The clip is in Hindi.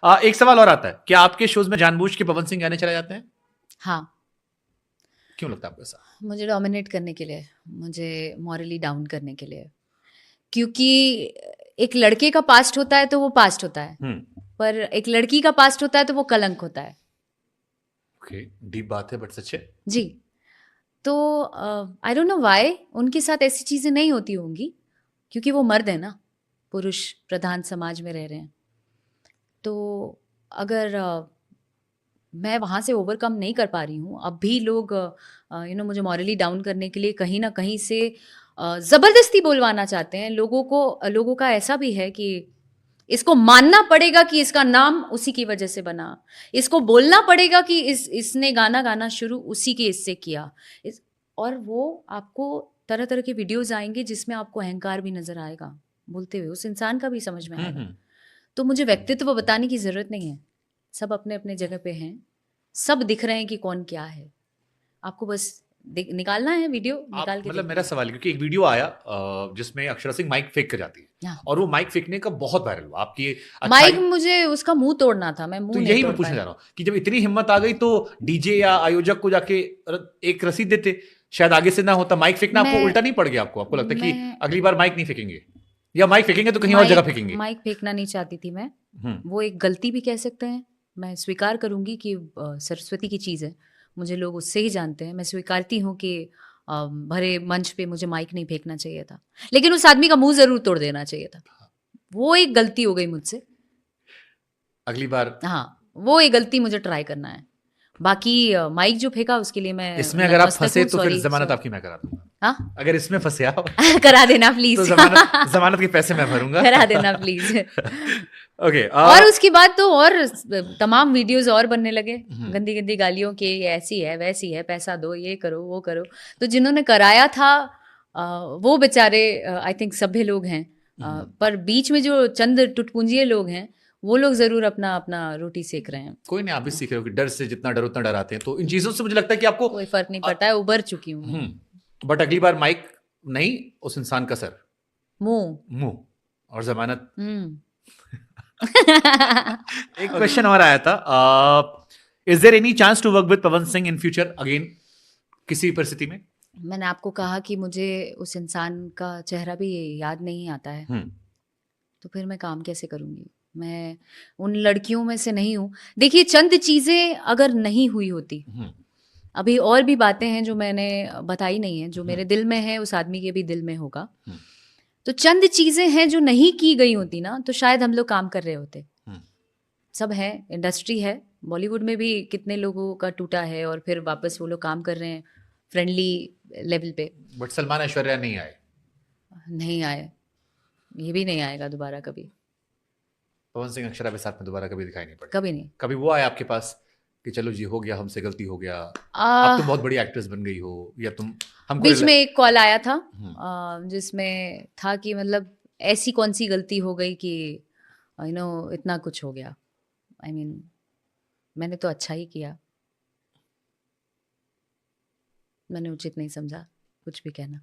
एक सवाल और आता है, क्या आपके शोज में जानबूझ के पवन सिंह गाने चले जाते हैं? हाँ, क्यों लगता है आपको ऐसा? मुझे डोमिनेट करने के लिए, मुझे मॉरली डाउन करने के लिए, क्योंकि एक लड़के का पास्ट होता है तो वो पास्ट होता है, पर एक लड़की का पास्ट होता है तो वो कलंक होता है। ओके, डीप बात है बट सच है। जी। तो आई डोंट नो व्हाई उनके साथ ऐसी चीज़ें नहीं होती होंगी, क्योंकि वो मर्द है ना, पुरुष प्रधान समाज में रह रहे हैं। तो अगर मैं वहाँ से ओवरकम नहीं कर पा रही हूँ, अब भी लोग मुझे मॉरली डाउन करने के लिए कहीं न कहीं से ज़बरदस्ती बुलवाना चाहते हैं। लोगों का ऐसा भी है कि इसको मानना पड़ेगा कि इसका नाम उसी की वजह से बना। इसको बोलना पड़ेगा कि इसने गाना गाना शुरू उसी के इससे किया। इस और वो आपको तरह-तरह के वीडियोज़ आएँगे जिसमें आपको अहंकार भी नज़र आएगा, बोलते हुए, उस इंसान का भी समझ में आएगा। तो मुझे व्यक्तित्व बताने की ज़रूरत नहीं है। सब अपने-अपने जगह पे हैं। सब दिख रहे हैं कि कौन क्या है। आपको बस निकालना है वीडियो, आप निकाल के मतलब देखना मेरा है। सवाल, क्योंकि एक वीडियो आया जिसमें अक्षरा सिंह माइक फेंक कर जाती है हाँ। और वो माइक फेंकने का बहुत वायरल हुआ, आपकी माइक अच्छाई। मुझे उसका मुँह तोड़ना था, मैं तो मुँह नहीं यही मैं तोड़ पूछने पाई। जा रहा हूँ कि जब इतनी हिम्मत आ गई तो डीजे या आयोजक को जाके एक रसीद देते, शायद आगे से ना होता। माइक फेंकना आपको मैं उल्टा नहीं पड़ गया? आपको लगता है कि मैं अगली बार माइक नहीं फेंकेंगे, या माइक फेंकेंगे तो कहीं और जगह माइक फेंकेंगे? माइक फेंकना नहीं चाहती थी मैं। हम्म। वो एक गलती भी कह सकते हैं। मैं स्वीकार करूँगी कि सरस्वती की चीज़ है। मुझे लोग उससे ही जानते हैं। मैं स्वीकारती हूँ कि भरे मंच पे मुझे माइक नहीं फेंकना चाहिए था। लेकिन उस आदमी का मुँह ज़रूर तोड़ देना चाहिए था। वो एक गलती हो गई मुझसे। अगली बार हाँ, वो एक गलती मुझे ट्राई करना है। बाकी माइक जो फेंका उसके लिए मैं इसमें अगर आप नतमस्तक फंसे हूँ, तो फिर सॉरी, जमानत सॉरी। आपकी मैं करा दूंगा। हाँ? अगर इसमें फंसे आप करा देना तो प्लीज़। जमानत जमानत के पैसे मैं भरूंगा। करा देना प्लीज़। ओके। और उसके बाद तो और तमाम वीडियोज़ और बनने लगे, गंदी-गंदी गालियों के, ये ऐसी है, वैसी है, पैसा दो, ये करो, वो करो। तो जिन्होंने कराया था अ, वो बेचारे आई थिंक सभ्य लोग हैं। पर बीच में जो चंद टुटपुंजिये लोग हैं, वो लोग ज़रूर अपना-अपना रोटी सेक रहे हैं। कोई नहीं, आप भी सीख रहे हो कि डर से जितना डरो उतना डराते हैं, तो इन चीजों से मुझे लगता है कि आपको कोई फ़र्क नहीं पड़ता है, उबर चुकी हूँ मैं। बट अगली बार माइक नहीं, उस इंसान का सर, मुँह। मुंह, और जमानत। हुँ। एक क्वेश्चन और आया था, is there any chance to work with Pawan Singh in future again, किसी परिस्थिति में? मैंने आपको कहा कि मुझे उस इंसान का चेहरा भी याद नहीं आता है, तो फिर मैं काम कैसे करूँगी? मैं उन लड़कियों में से नहीं हूँ। देखिए, चंद चीज़ें अगर नहीं हुई होती, अभी और भी बातें हैं जो मैंने बताई नहीं हैं, जो मेरे दिल में है उस आदमी के भी दिल में होगा। तो चंद चीज़ें हैं जो नहीं की गई होती ना, तो शायद हम लोग काम कर रहे होते। सब है, इंडस्ट्री है, बॉलीवुड में भी कितने लोगों का टूटा है और फिर वापस वो लोग काम कर रहे हैं फ्रेंडली लेवल पे। बट सलमान ऐश्वर्या नहीं आए। नहीं आए, ये भी नहीं आएगा दोबारा कभी। पवन सिंह अक्षरा के साथ में दोबारा कभी दिखाई नहीं पड़े। कभी नहीं। कभी वो आए आपके पास कि चलो जी हो गया, हमसे गलती हो गया, अब आह, तुम बहुत बड़ी एक्ट्रेस बन गई हो, या तुम हमको बीच में एक कॉल आया था जिसमें था कि मतलब ऐसी कौन सी गलती हो गई कि इतना कुछ हो गया। आई I मीन mean, मैंने तो अच्छा ही किया। मैंने उचित नहीं समझा कुछ भी कहना।